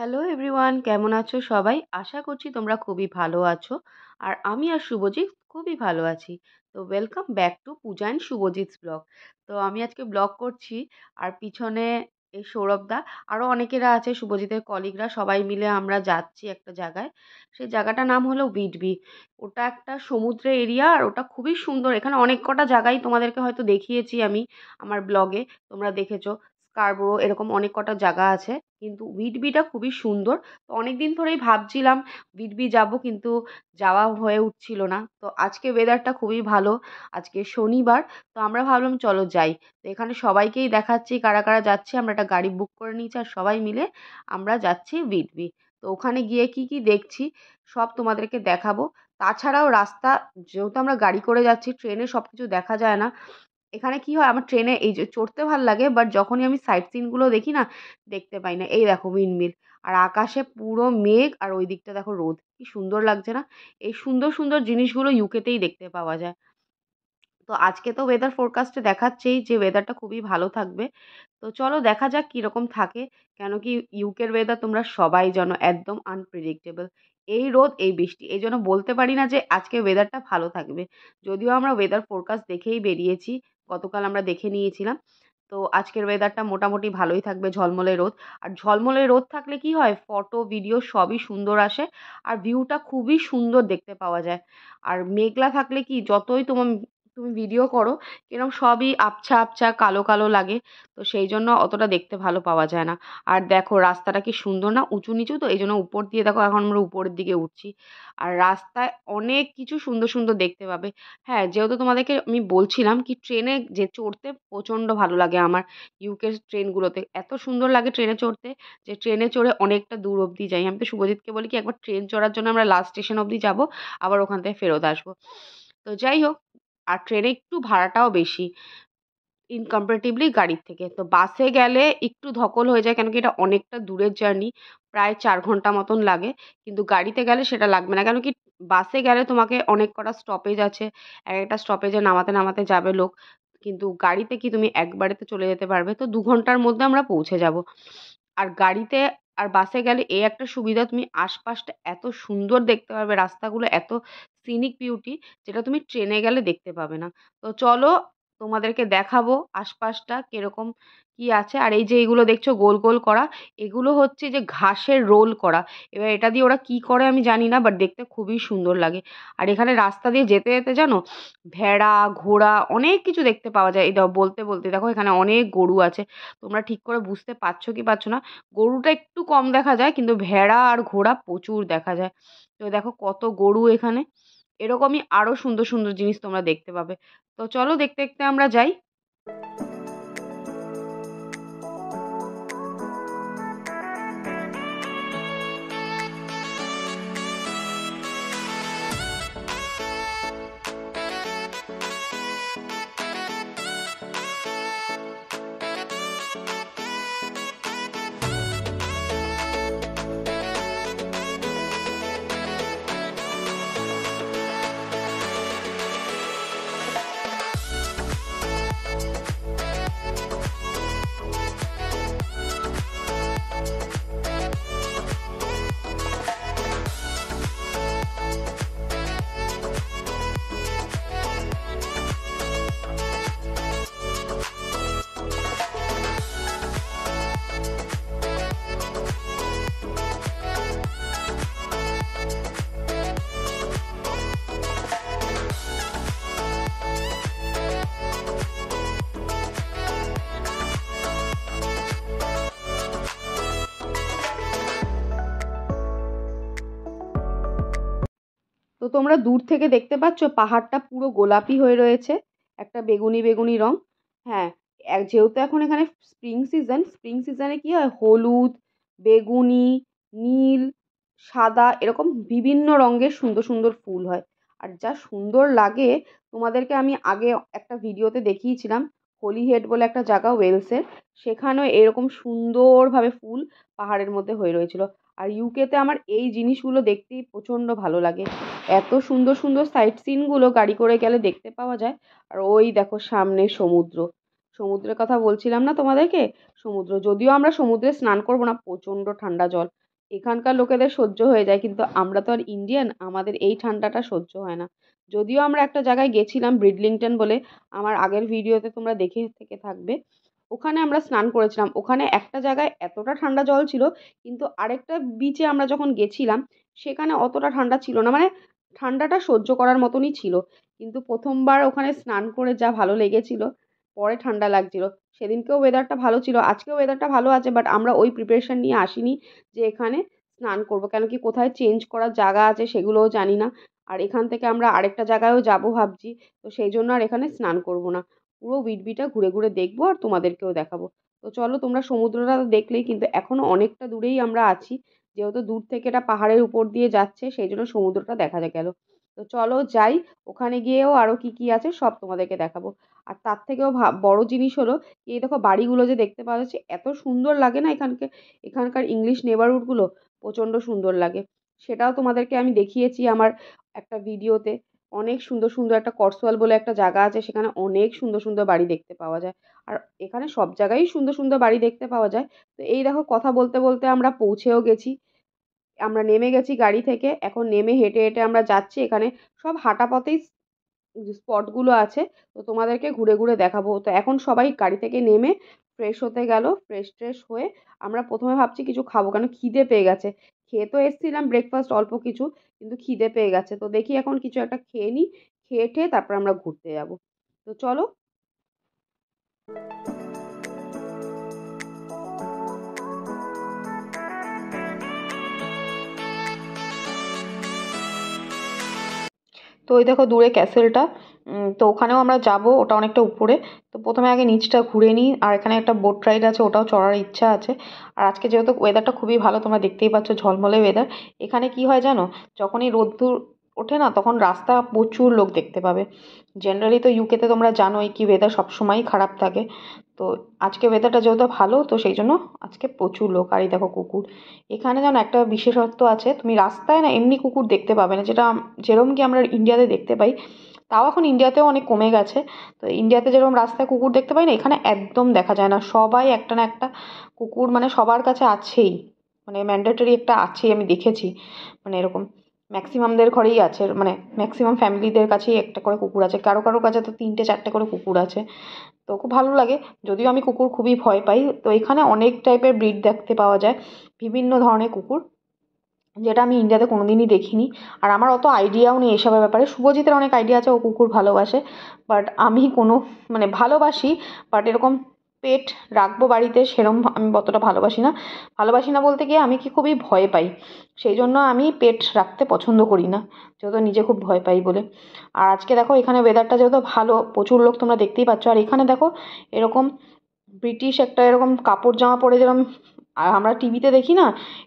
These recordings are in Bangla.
হ্যালো এভরিওয়ান, কেমন আছো সবাই? আশা করছি তোমরা খুবই ভালো আছো। আর আমি আর শুভজিৎ খুবই ভালো আছি। তো welcome back to Puja and Subhajit's vlog. তো আমি আজকে ব্লগ করছি, আর পিছনে এই সৌরভদা, আরও অনেকেরা আছে, শুভজিতের কলিগরা, সবাই মিলে আমরা যাচ্ছি একটা জায়গায়। সেই জায়গাটার নাম হলো উইটবি। ওটা একটা সমুদ্রের এরিয়া, আর ওটা খুবই সুন্দর। এখানে অনেক কটা জায়গায় তোমাদেরকে হয়তো দেখিয়েছি আমি আমার ব্লগে, তোমরা দেখেছো। স্কারবোরো, এরকম অনেক কটা জায়গা আছে, কিন্তু উইটবিটা খুবই সুন্দর। তো অনেক দিন ধরেই ভাবছিলাম উইটবি যাব, কিন্তু যাওয়া হয়ে উঠছিল না। তো আজকে ওয়েদারটা খুবই ভালো, আজকে শনিবার। তো আমরা ভাবলাম চলো যাই। তো এখানে সবাইকেই দেখাচ্ছি কারা কারা যাচ্ছে। আমরা একটা গাড়ি বুক করে নিয়েছি, আর সবাই মিলে আমরা যাচ্ছি উইটবি। তো ওখানে গিয়ে কি কি দেখছি সব তোমাদেরকে দেখাবো। তাছাড়াও রাস্তা, যেহেতু আমরা গাড়ি করে যাচ্ছি, ট্রেনে সব কিছু দেখা যায় না। এখানে কি হয়, আমার ট্রেনে এই যে চড়তে ভাল লাগে, বাট যখনই আমি সাইট সিনগুলো দেখি না, দেখতে পাই না। এই দেখো উইন্ডমিল, আর আকাশে পুরো মেঘ, আর ওই দিকটা দেখো রোদ, কি সুন্দর লাগছে না? এই সুন্দর সুন্দর জিনিসগুলো ইউকেতেই দেখতে পাওয়া যায়। তো আজকে তো ওয়েদার ফোরকাস্টে দেখাচ্ছেই যে ওয়েদারটা খুবই ভালো থাকবে। তো চলো দেখা যাক কীরকম থাকে। কেন কি ইউকের ওয়েদার তোমরা সবাই জানো একদম আনপ্রেডিক্টেবল। এই রোদ এই বৃষ্টি, এই জন্য বলতে পারি না যে আজকে ওয়েদারটা ভালো থাকবে। যদিও আমরা ওয়েদার ফোরকাস্ট দেখেই বেরিয়েছি, গতকাল আমরা দেখে নিয়েছিলাম। তো আজকের ওয়েদারটা মোটামুটি ভালোই থাকবে, ঝলমলে রোদ। আর ঝলমলে রোদ থাকলে কি হয়, ফটো ভিডিও সবই সুন্দর আসে, আর ভিউটা খুবই সুন্দর দেখতে পাওয়া যায়। আর মেঘলা থাকলে কি, যতই তুমি ভিডিও করো, কিরকম সবই আবছা আবছা কালো কালো লাগে। তো সেই জন্য অতটা দেখতে ভালো পাওয়া যায় না। আর দেখো রাস্তাটা কি সুন্দর না, উঁচু নিচু, তো এই জন্য উপর দিয়ে দেখো এখন আমরা উপরের দিকে উঠছি। আর রাস্তায় অনেক কিছু সুন্দর সুন্দর দেখতে পাবে। হ্যাঁ, যেহেতু তোমাদেরকে আমি বলছিলাম কি ট্রেনে যে চড়তে প্রচণ্ড ভালো লাগে আমার। ইউকের ট্রেনগুলোতে এত সুন্দর লাগে ট্রেনে চড়তে, যে ট্রেনে চড়ে অনেকটা দূর অবধি যাই। আমি তো শুভজিৎকে বলি কি একবার ট্রেন চড়ার জন্য আমরা লাস্ট স্টেশন অবধি যাব, আবার ওখান থেকে ফেরত আসবো। তো যাই হোক, আর ট্রেনে একটু ভাড়াটাও বেশি ইনকম্পারেটিভলি গাড়ির থেকে। তো বাসে গেলে একটু ধকল হয়ে যায়, কেন কি এটা অনেকটা দূরের জার্নি, প্রায় 4 ঘন্টা মতন লাগে। কিন্তু গাড়িতে গেলে সেটা লাগবে না, কেন কি বাসে গেলে তোমাকে অনেক কটা স্টপেজ আছে, একেকটা স্টপেজে নামাতে নামাতে যাবে লোক। কিন্তু গাড়িতে কি তুমি একবারেতে চলে যেতে পারবে, তো 2 ঘন্টার মধ্যে আমরা পৌঁছে যাব। আর গাড়িতে আর বাসে গেলে এই একটা সুবিধা, তুমি আশপাশটা এত সুন্দর দেখতে পারবে, রাস্তাগুলো এত সিনিক বিউটি, যেটা তুমি ট্রেনে গেলে দেখতে পাবে না। তো চলো তোমাদেরকে দেখাবো আশপাশটা কিরকম কি আছে। আর এই যে এগুলো দেখছো গোল গোল করা, এগুলো হচ্ছে যে ঘাসের রোল করা। এবার এটা দিয়ে ওরা কি করে আমি জানি না, বাট দেখতে খুবই সুন্দর লাগে। আর এখানে রাস্তা দিয়ে যেতে যেতে জানো, ভেড়া, ঘোড়া, অনেক কিছু দেখতে পাওয়া যায়। এই দেখো, বলতে বলতে দেখো এখানে অনেক গরু আছে। তোমরা ঠিক করে বুঝতে পারছো কি পারছো না, গরুটা একটু কম দেখা যায়, কিন্তু ভেড়া আর ঘোড়া প্রচুর দেখা যায়। তো দেখো কত গরু এখানে। এরকমই আরো সুন্দর সুন্দর জিনিস তোমরা দেখতে পাবে। তো চলো দেখতে দেখতে আমরা যাই। তো তোমরা দূর থেকে দেখতে পাচ্ছ পাহাড়টা পুরো গোলাপি হয়ে রয়েছে, একটা বেগুনি বেগুনি রং। হ্যাঁ, যেহেতু এখন এখানে স্প্রিং সিজনে কি হয়, হলুদ, বেগুনি, নীল, সাদা, এরকম বিভিন্ন রঙের সুন্দর সুন্দর ফুল হয়। আর যা সুন্দর লাগে, তোমাদেরকে আমি আগে একটা ভিডিওতে দেখিয়েছিলাম, হোলিহেড বলে একটা জায়গা ওয়েলসের, সেখানেও এরকম সুন্দরভাবে ফুল পাহাড়ের মধ্যে হয়ে রয়েছিল। আর ইউকেতে আমার এই জিনিসগুলো দেখতেই প্রচণ্ড ভালো লাগে। এত সুন্দর সুন্দর সাইট সিনগুলো গাড়ি করে গেলে দেখতে পাওয়া যায়। আর ওই দেখো সামনে সমুদ্র, সমুদ্রের কথা বলছিলাম না তোমাদেরকে। সমুদ্র, যদিও আমরা সমুদ্রে স্নান করবো না, প্রচণ্ড ঠান্ডা জল, এখানকার লোকেদের সহ্য হয়ে যায়, কিন্তু আমরা তো আর ইন্ডিয়ান, আমাদের এই ঠান্ডাটা সহ্য হয় না। যদিও আমরা একটা জায়গায় গেছিলাম ব্রিডলিংটন বলে, আমার আগের ভিডিওতে তোমরা দেখে থেকে থাকবে। ওখানে আমরা স্নান করেছিলাম। ওখানে একটা জায়গায় এতটা ঠান্ডা জল ছিল, কিন্তু আরেকটা বিচে আমরা যখন গেছিলাম সেখানে অতটা ঠান্ডা ছিল না, মানে ঠান্ডাটা সহ্য করার মতনই ছিল। কিন্তু প্রথমবার ওখানে স্নান করে যা ভালো লেগেছিল, পরে ঠান্ডা লাগছিল। সেদিনকেও ওয়েদারটা ভালো ছিল, আজকেও ওয়েদারটা ভালো আছে, বাট আমরা ওই প্রিপারেশন নিয়ে আসিনি যে এখানে স্নান করব, কেন কি কোথায় চেঞ্জ করার জায়গা আছে সেগুলোও জানি না। আর এখান থেকে আমরা আরেকটা জায়গায়ও যাব ভাবছি, তো সেই জন্য আর এখানে স্নান করব না। পুরো বিটবিটা ঘুরে ঘুরে দেখবো আর তোমাদেরকেও দেখাবো। তো চলো, তোমরা সমুদ্রটা তো দেখলেই, কিন্তু এখনো অনেকটা দূরেই আমরা আছি, যেহেতু দূর থেকে এটা পাহাড়ের উপর দিয়ে যাচ্ছে সেই জন্য সমুদ্রটা দেখা গেল। তো চলো যাই, ওখানে গিয়েও আরও কি কি আছে সব তোমাদেরকে দেখাবো। আর তার থেকেও বড় জিনিস হলো, এই দেখো বাড়িগুলো যে দেখতে পাওয়া যাচ্ছে, এত সুন্দর লাগে না এখানকার ইংলিশ নেবারহুডগুলো, প্রচণ্ড সুন্দর লাগে। সেটাও তোমাদেরকে আমি দেখিয়েছি আমার একটা ভিডিওতে। অনেক সুন্দর সুন্দর একটা করসওয়াল বলে একটা জায়গা আছে, সেখানে অনেক সুন্দর সুন্দর বাড়ি দেখতে পাওয়া যায়। আর এখানে সব জায়গায়ই সুন্দর সুন্দর বাড়ি দেখতে পাওয়া যায়। তো এই দেখো কথা বলতে বলতে আমরা পৌঁছেও গেছি। আমরা নেমে গেছি গাড়ি থেকে, এখন নেমে হেঁটে হেঁটে আমরা যাচ্ছি। এখানে সব হাঁটা পথেই স্পটগুলো আছে, তো তোমাদেরকে ঘুরে ঘুরে দেখাবো। তো এখন সবাই গাড়ি থেকে নেমে ফ্রেশ হতে গেল। ফ্রেশ ট্রেশ হয়ে আমরা প্রথমে ভাবছি কিছু খাবো, কেন খিদে পেয়ে গেছে। খেয়ে তো এসেছিলাম ব্রেকফাস্ট অল্প কিছু, কিন্তু খিদে পেয়ে গেছে। তো দেখি এখন কিছু একটা খেয়ে নিই, খেয়ে টেয়ে তারপর আমরা ঘুরতে যাব। তো চলো। তো ওই দেখো দূরে ক্যাসেলটা, তো ওখানেও আমরা যাব, ওটা অনেকটা উপরে। তো প্রথমে আগে নিচটা ঘুরে নিই, আর এখানে একটা বোট রাইড আছে, ওটাও চড়ার ইচ্ছা আছে। আর আজকে যেহেতু ওয়েদারটা খুবই ভালো, তোমরা দেখতেই পাচ্ছ ঝলমলে ওয়েদার। এখানে কি হয় জানো, যখনই রোদ্দুর ওঠে না, তখন রাস্তা প্রচুর লোক দেখতে পাবে। জেনারেলি তো ইউকেতে তোমরা জানোই কি ওয়েদার সবসময়ই খারাপ থাকে। তো আজকে ওয়েদারটা যেহেতু ভালো, তো সেই জন্য আজকে প্রচুর লোক। আর এই দেখো কুকুর। এখানে যেন একটা বিশেষত্ব আছে, তুমি রাস্তায় না এমনি কুকুর দেখতে পাবে না, যেটা যেরকম কি আমরা ইন্ডিয়াতে দেখতে পাই। তাও এখন ইন্ডিয়াতেও অনেক কমে গেছে। তো ইন্ডিয়াতে যেরকম রাস্তায় কুকুর দেখতে পাই না, এখানে একদম দেখা যায় না। সবাই একটা না একটা কুকুর মানে সবার কাছে আছেই, মানে ম্যান্ডেটরি একটা আছেই, আমি দেখেছি। মানে এরকম ম্যাক্সিমামদের ঘরেই আছে, মানে ম্যাক্সিমাম ফ্যামিলিদের কাছেই একটা করে কুকুর আছে, কারো কারো কাছে তো 3টে 4টে করে কুকুর আছে। তো খুব ভালো লাগে। যদিও আমি কুকুর খুবই ভয় পাই, তো এখানে অনেক টাইপের ব্রিড দেখতে পাওয়া যায়, বিভিন্ন ধরনের কুকুর, যেটা আমি ইন্ডিয়াতে কোনোদিনই দেখিনি। আর আমার অত আইডিয়াও নেই এসবের ব্যাপারে। শুভজিতের অনেক আইডিয়া আছে, ও কুকুর ভালোবাসে, বাট আমি কোনো মানে ভালোবাসি, বাট এরকম পেট রাখবো বাড়িতে সেরম আমি অতটা ভালোবাসি না বলতে গিয়ে আমি কি খুবই ভয় পাই, সেই জন্য আমি পেট রাখতে পছন্দ করি না, যেহেতু নিজে খুব ভয় পাই বলে। আর আজকে দেখো এখানে ওয়েদারটা যেহেতু ভালো, প্রচুর লোক তোমরা দেখতেই পাচ্ছ। আর এখানে দেখো এরকম ব্রিটিশ একটা এরকম কাপড় জামা পরে, যেরকম আমরা টিভিতে দেখি না,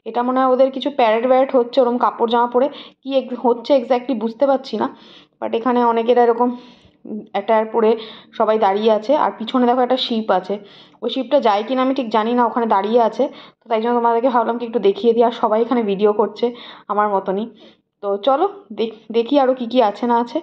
এটা মনে হয় ওদের কিছু প্যারেড ব্যারেড হচ্ছে, ওরকম কাপড় জামা পরে। কি হচ্ছে এক্স্যাক্টলি বুঝতে পারছি না, বাট এখানে অনেকেরা এরকম অ্যাটায়ার পরে সবাই দাঁড়িয়ে আছে। আর পিছনে দেখো একটা শিপ আছে, ওই শিপটা যায় কিনা আমি ঠিক জানি না, ওখানে দাঁড়িয়ে আছে। তো তাই জন্য তোমাদেরকে ভাবলাম কি একটু দেখিয়ে দিই। আর সবাই এখানে ভিডিও করছে আমার মতনই। তো চলো দেখি আরও কি কি আছে না আছে।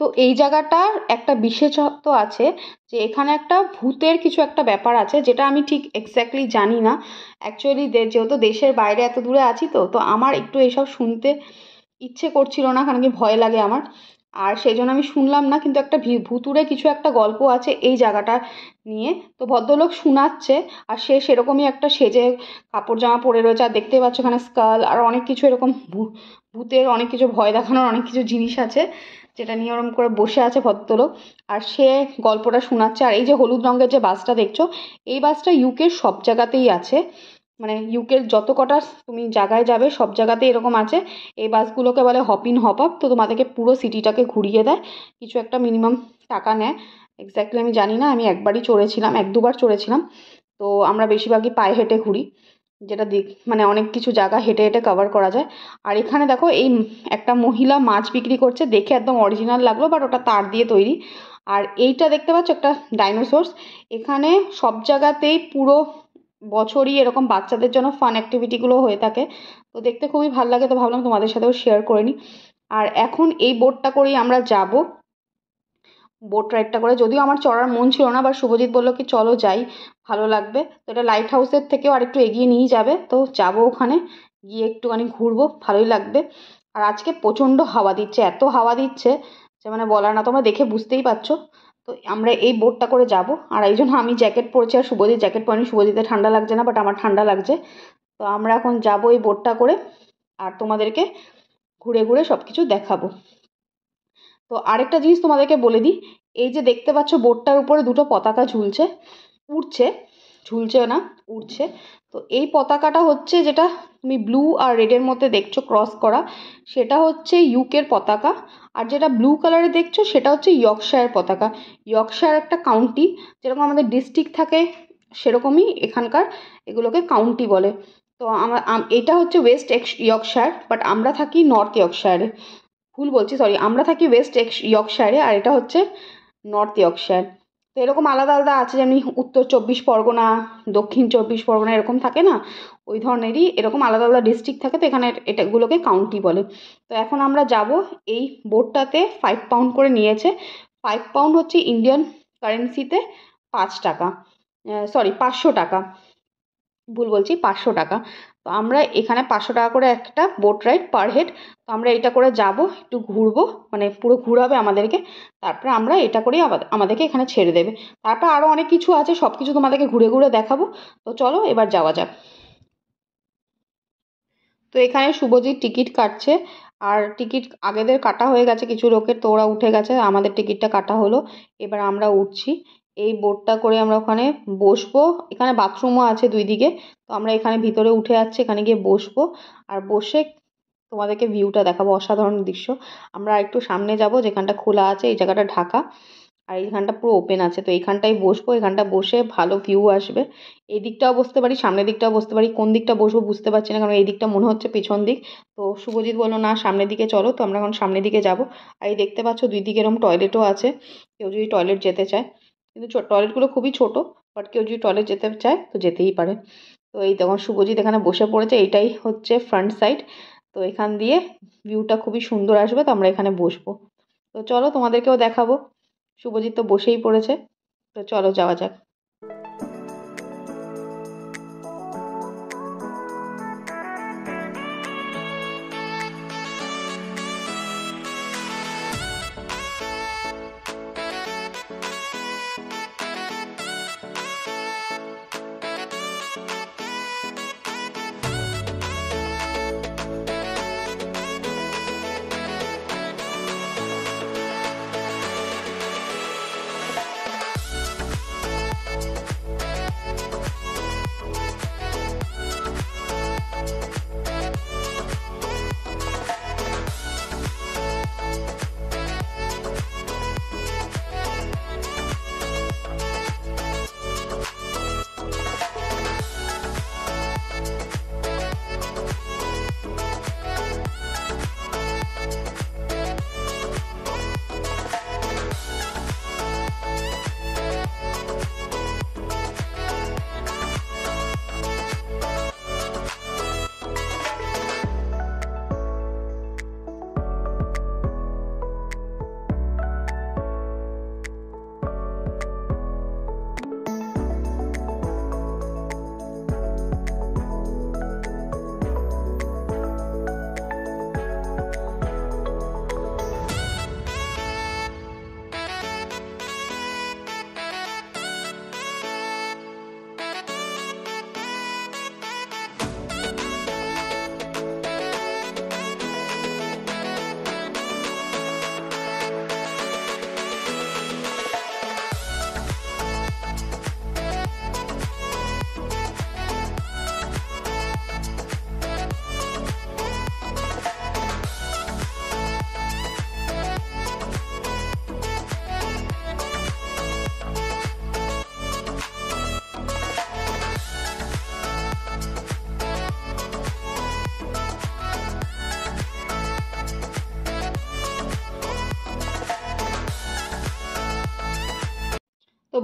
তো এই জায়গাটার একটা বিশেষত্ব আছে যে এখানে একটা ভূতের কিছু একটা ব্যাপার আছে, যেটা আমি ঠিক এক্স্যাক্টলি জানি না। অ্যাকচুয়ালি যেহেতু দেশের বাইরে এত দূরে আছি, তো আমার একটু এসব শুনতে ইচ্ছে করছিল না, কারণ কি ভয় লাগে আমার। আর সেই জন্য আমি শুনলাম না, কিন্তু একটা ভুতুড়ে কিছু একটা গল্প আছে এই জায়গাটা নিয়ে। তো ভদ্রলোক শোনাচ্ছে, আর সে সেরকমই একটা সেজে কাপড় জামা পরে রয়েছে, আর দেখতে পাচ্ছ এখানে স্কাল আর অনেক কিছু এরকম ভূতের অনেক কিছু ভয় দেখানোর অনেক কিছু জিনিস আছে, যেটা নিয়ে ওরকম করে বসে আছে ভদ্রলোক, আর সে গল্পটা শোনাচ্ছে। আর এই যে হলুদ রঙের যে বাসটা দেখছো, এই বাসটা ইউকের সব জায়গাতেই আছে, মানে ইউকের যত কটা তুমি জায়গায় যাবে সব জায়গাতেই এরকম আছে। এই বাসগুলোকে বলে হপ ইন হপ আপ। তো তোমাদেরকে পুরো সিটিটাকে ঘুরিয়ে দেয়, কিছু একটা মিনিমাম টাকা নেয়। এক্স্যাক্টলি আমি জানি না, আমি একবারই চড়েছিলাম, এক দুবার চড়েছিলাম। তো আমরা বেশিরভাগই পায়ে হেঁটে ঘুরি, যেটা মানে অনেক কিছু জায়গা হেঁটে হেঁটে কভার করা যায়। আর এখানে দেখো এই একটা মহিলা মাছ বিক্রি করছে, দেখে একদম অরিজিনাল লাগলো, বাট ওটা তার দিয়ে তৈরি। আর এইটা দেখতে পাচ্ছ একটা ডাইনোসরস। এখানে সব জায়গাতেই পুরো বছরই এরকম বাচ্চাদের জন্য ফান অ্যাক্টিভিটিগুলো হয়ে থাকে, তো দেখতে খুবই ভালো লাগে। তো ভাবলাম তোমাদের সাথেও শেয়ার করে নিই। আর এখন এই বোটটা করেই আমরা যাব, বোট রাইডটা করে। যদিও আমার চড়ার মন ছিল না, বা শুভজিৎ বললো কি চলো যাই, ভালো লাগবে। তো এটা লাইট হাউসের থেকেও আরেকটু এগিয়ে নিয়ে যাবে, তো যাবো ওখানে গিয়ে একটুখানি ঘুরবো, ভালোই লাগবে। আর আজকে প্রচণ্ড হাওয়া দিচ্ছে, এত হাওয়া দিচ্ছে যে মানে বলার না, তোমরা দেখে বুঝতেই পারছো। তো আমরা এই বোটটা করে যাব, আর এই জন্য আমি জ্যাকেট পরেছি, আর শুভজিৎ জ্যাকেট পরেনি। শুভজিতের ঠান্ডা লাগছে না, বাট আমার ঠান্ডা লাগছে। তো আমরা এখন যাবো এই বোটটা করে, আর তোমাদেরকে ঘুরে ঘুরে সব কিছু দেখাবো। তো আরেকটা জিনিস তোমাদেরকে বলে দিই, এই যে দেখতে পাচ্ছ বোটটার উপরে দুটো পতাকা ঝুলছে, উড়ছে, ঝুলছে না, উড়ছে। তো এই পতাকাটা হচ্ছে, যেটা তুমি ব্লু আর রেডের মধ্যে দেখছো ক্রস করা, সেটা হচ্ছে ইউকের পতাকা। আর যেটা ব্লু কালারে দেখছো সেটা হচ্ছে ইয়র্কশায়ার পতাকা। ইয়র্কশায়ার একটা কাউন্টি, যেরকম আমাদের ডিস্ট্রিক্ট থাকে সেরকমই এখানকার এগুলোকে কাউন্টি বলে। তো এটা হচ্ছে ওয়েস্ট ইয়র্কশায়ার, বাট আমরা থাকি নর্থ ইয়র্কশায়ারে। ভুল বলছি, সরি, আমরা থাকি ওয়েস্ট ইয়র্কশায়ারে, আর এটা হচ্ছে নর্থ ইয়র্কশায়ার। তো এরকম আলাদা আলাদা আছে, যেমনি উত্তর 24 পরগনা, দক্ষিণ 24 পরগনা এরকম থাকে না, ওই ধরনেরই এরকম আলাদা আলাদা ডিস্ট্রিক্ট থাকে। তো এখানে এগুলোকে কাউন্টি বলে। তো এখন আমরা যাব, এই বোটটাতে 5 পাউন্ড করে নিয়েছে। 5 পাউন্ড হচ্ছে ইন্ডিয়ান কারেন্সিতে 5 টাকা, সরি 500 টাকা, ভুল বলছি, 500 টাকা। তো আমরা এখানে 500 টাকা করে একটা বোট রাইড পার হেড। তো আমরা এটা করে যাব, একটু ঘুরবো, মানে পুরো ঘুরাবে আমাদেরকে। তারপরে আমরা এটা করেই আমাদেরকে এখানে ছেড়ে দেবে। তারপর আরও অনেক কিছু আছে, সব কিছু তোমাদেরকে ঘুরে ঘুরে দেখাবো। তো চলো এবার যাওয়া যাক। তো এখানে শুভজিৎ টিকিট কাটছে, আর টিকিট আগেদের কাটা হয়ে গেছে কিছু লোকের, তো ওরা উঠে গেছে, আমাদের টিকিটটা কাটা হলো। এবার আমরা উঠছি এই বোটটা করে, আমরা ওখানে বসবো। এখানে বাথরুমও আছে দুই দিকে। তো আমরা এখানে ভিতরে উঠে যাচ্ছি, এখানে গিয়ে বসবো, আর বসে তোমাদেরকে ভিউটা দেখাবো, অসাধারণ দৃশ্য। আমরা একটু সামনে যাব, যেখানটা খোলা আছে, এই জায়গাটা ঢাকা, আর এইখানটা পুরো ওপেন আছে। তো এইখানটায় বসবো, এখানটা বসে ভালো ভিউ আসবে। এই দিকটাও বসতে পারি, সামনের দিকটাও বসতে পারি, কোন দিকটা বসবো বুঝতে পারছি না, কারণ এই দিকটা মনে হচ্ছে পেছন দিক। তো শুভজিৎ বললো না সামনের দিকে চলো, তো আমরা এখন সামনের দিকে যাব। আর এই দেখতে পাচ্ছ দুই দিকে এরকম টয়লেটও আছে, কেউ যদি টয়লেট যেতে চায়। কিন্তু টয়লেটগুলো খুবই ছোট, বাট কেউ যদি টয়লেট যেতে চায় তো যেতেই পারে। তো এই তখন শুভজিৎ এখানে বসে পড়েছে, এইটাই হচ্ছে ফ্রন্ট সাইড। তো এখান দিয়ে ভিউটা খুবই সুন্দর আসবে, তো আমরা এখানে বসবো। তো চলো তোমাদেরকেও দেখাবো। শুভজিৎ তো বসেই পড়েছে, তো চলো যাওয়া যাক।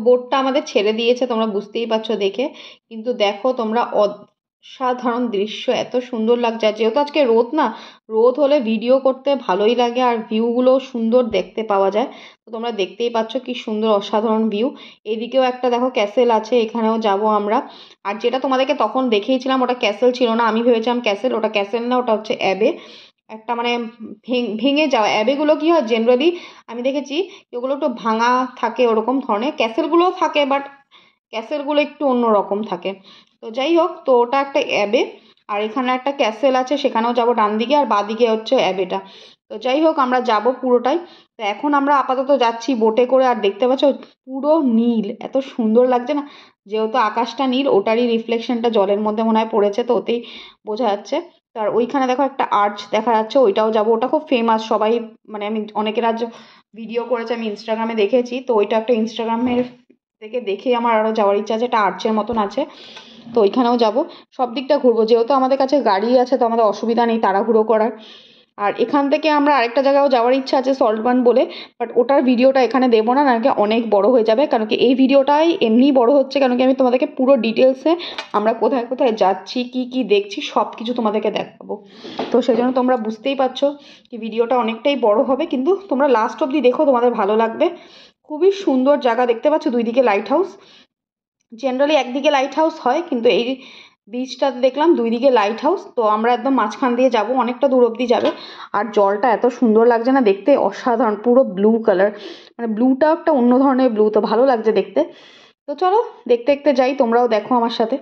বোটটা আমাদের ছেড়ে দিয়েছে, তোমরা বুঝতেই পারছো দেখে। কিন্তু দেখো তোমরা, অসাধারণ দৃশ্য, এত সুন্দর লাগছে। আর যেহেতু আজকে রোদ না, রোদ হলে ভিডিও করতে ভালোই লাগে আর ভিউগুলো সুন্দর দেখতে পাওয়া যায়। তো তোমরা দেখতেই পাচ্ছ কি সুন্দর অসাধারণ ভিউ। এদিকেও একটা দেখো ক্যাসেল আছে, এখানেও যাব আমরা। আর যেটা তোমাদেরকে তখন দেখিয়েছিলাম ওটা ক্যাসেল ছিল না, আমি ভেবেছিলাম ক্যাসেল, ওটা ক্যাসেল না, ওটা হচ্ছে অ্যাবে। একটা মানে ভেঙে যাওয়া অ্যাবেগুলো কি হয় জেনারেলি আমি দেখেছি ওগুলো একটু ভাঙা থাকে, ওরকম ধরনের ক্যাসেলগুলোও থাকে, বাট ক্যাসেলগুলো একটু অন্যরকম থাকে। তো যাই হোক, তো ওটা একটা অ্যাবে। আর এখানে একটা ক্যাসেল আছে, সেখানেও যাব ডান দিকে, আর বাঁ দিকে হচ্ছে অ্যাবেটা। তো যাই হোক, আমরা যাব পুরোটাই। তো এখন আমরা আপাতত যাচ্ছি বোটে করে। আর দেখতে পাচ্ছ পুরো নীল, এত সুন্দর লাগছে না। যেহেতু আকাশটা নীল, ওটারই রিফ্লেকশনটা জলের মধ্যে মনে হয় পড়েছে, তো ওতেই বোঝা যাচ্ছে। আর ওইখানে দেখো একটা আর্চ দেখা যাচ্ছে, ওইটাও যাবো। ওটা খুব ফেমাস, সবাই মানে আমি অনেকের আজ ভিডিও করেছে, আমি ইনস্টাগ্রামে দেখেছি। তো ওইটা একটা ইনস্টাগ্রামের থেকে দেখেই আমার আরও যাওয়ার ইচ্ছা আছে। একটা আর্চের মতন আছে, তো ওইখানেও যাব। সব দিকটা ঘুরবো, যেহেতু আমাদের কাছে গাড়ি আছে তো আমাদের অসুবিধা নেই তাড়াহুড়ো করার। আর এখান থেকে আমরা আরেকটা জায়গায়ও যাওয়ার ইচ্ছা আছে, সল্টবান বলে। বাট ওটার ভিডিওটা এখানে দেবো না, নাকি অনেক বড় হয়ে যাবে। কারণ কি এই ভিডিওটাই এমনিই বড় হচ্ছে, কারণ কি আমি তোমাদেরকে পুরো ডিটেলসে আমরা কোথায় কোথায় যাচ্ছি, কি কি দেখছি, সব কিছু তোমাদেরকে দেখাবো। তো সেই জন্য তোমরা বুঝতেই পারছো কি ভিডিওটা অনেকটাই বড় হবে, কিন্তু তোমরা লাস্ট অবধি দেখো, তোমাদের ভালো লাগবে। খুবই সুন্দর জায়গা, দেখতে পাচ্ছ দুই দিকে লাইট হাউস। জেনারেলি একদিকে লাইট হাউস হয়, কিন্তু এই বিচটাতে দেখলাম দুই দিকে লাইট হাউস। তো আমরা একদম মাঝখান দিয়ে যাব, অনেকটা দূর অবধি যাবে। আর জলটা এত সুন্দর লাগছে না দেখতে, অসাধারণ, পুরো ব্লু কালার, মানে ব্লুটাও একটা অন্য ধরনের ব্লু, তো ভালো লাগছে দেখতে। তো চলো দেখতে দেখতে যাই, তোমরাও দেখো আমার সাথে।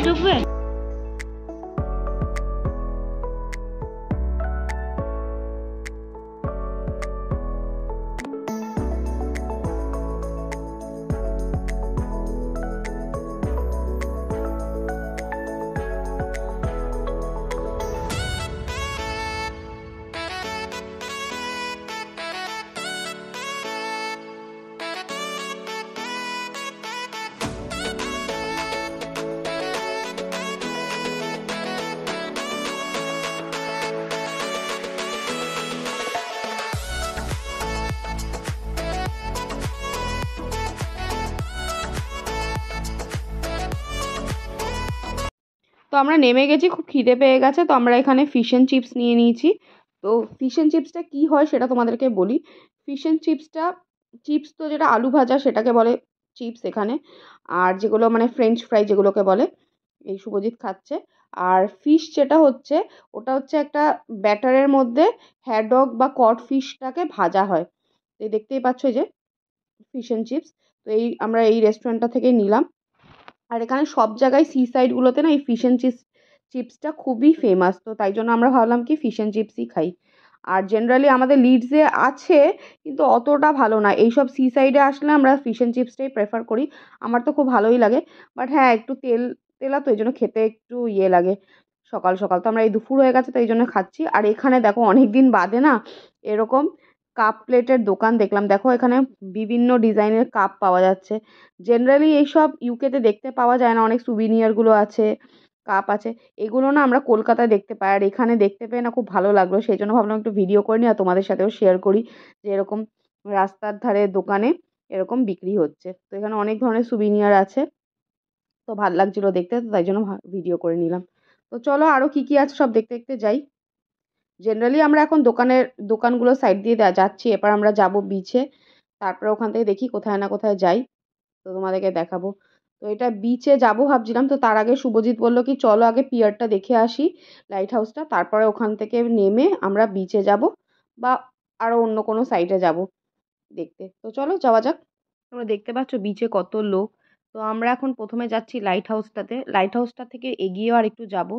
ঢুকবে। তো আমরা নেমে গেছি, খুব খিদে পেয়ে গেছে, তো আমরা এখানে ফিশ অ্যান্ড চিপস নিয়ে নিয়েছি। তো ফিশ অ্যান্ড চিপসটা কী হয় সেটা তোমাদেরকে বলি। ফিশ অ্যান্ড চিপসটা, চিপস তো যেটা আলু ভাজা সেটাকে বলে চিপস এখানে, আর যেগুলো মানে ফ্রেঞ্চ ফ্রাই যেগুলোকে বলে, এই শুভজিৎ খাচ্ছে। আর ফিশ যেটা হচ্ছে, ওটা হচ্ছে একটা ব্যাটারের মধ্যে হ্যাডক বা কড ফিশটাকে ভাজা হয়। তো এই দেখতেই পাচ্ছ এই যে ফিশ অ্যান্ড চিপস। তো আমরা এই রেস্টুরেন্টটা থেকেই নিলাম। আর এখানে সব জায়গায় সি সাইডগুলোতে না এই ফিশ অ্যান্ড চিপসটা খুবই ফেমাস, তো তাই জন্য আমরা ভাবলাম কি ফিশ অ্যান্ড চিপসই খাই। আর জেনারেলি আমাদের লিডসে আছে, কিন্তু অতটা ভালো না। এইসব সি সাইডে আসলে আমরা ফিশ অ্যান্ড চিপসটাই প্রেফার করি। আমার তো খুব ভালোই লাগে, বাট হ্যাঁ একটু তেলা তো এই জন্য খেতে একটু ইয়ে লাগে। সকাল সকাল তো আমরা এই দুপুর হয়ে গেছে তো এই জন্য খাচ্ছি। আর এখানে দেখো অনেক দিন বাদে না এরকম কাপ প্লেটের দোকান দেখলাম। দেখো এখানে বিভিন্ন ডিজাইনের কাপ পাওয়া যাচ্ছে। জেনারেলি এইসব ইউকেতে দেখতে পাওয়া যায় না, অনেক সুভিনিয়ারগুলো আছে, কাপ আছে। এগুলো না আমরা কলকাতায় দেখতে পাই, আর এখানে দেখতে পেয়ে না খুব ভালো লাগলো। সেই জন্য ভাবলাম একটু ভিডিও করে নিই আর তোমাদের সাথেও শেয়ার করি যে এরকম রাস্তার ধারে দোকানে এরকম বিক্রি হচ্ছে। তো এখানে অনেক ধরনের সুভিনিয়ার আছে, তো ভালো লাগছিলো দেখতে, তো তাই জন্য ভিডিও করে নিলাম। তো চলো আরও কী কী আছে সব দেখতে দেখতে যাই। জেনারেলি আমরা এখন দোকানগুলো সাইড দিয়ে যাচ্ছি, এবার আমরা যাব বিচে। তারপরে ওখান থেকে দেখি কোথায় না কোথায় যাই, তো তোমাদেরকে দেখাবো। তো এটা বিচে যাবো ভাবছিলাম, তো তার আগে শুভজিৎ বললো কি চলো আগে পিয়ারটা দেখে আসি, লাইট হাউসটা, তারপরে ওখান থেকে নেমে আমরা বিচে যাব বা আরও অন্য কোনো সাইডে যাব দেখতে। তো চলো যাওয়া যাক। তোমরা দেখতে পাচ্ছ বিচে কত লোক। তো আমরা এখন প্রথমে যাচ্ছি লাইট হাউসটাতে, লাইট হাউসটা থেকে এগিয়েও আর একটু যাব।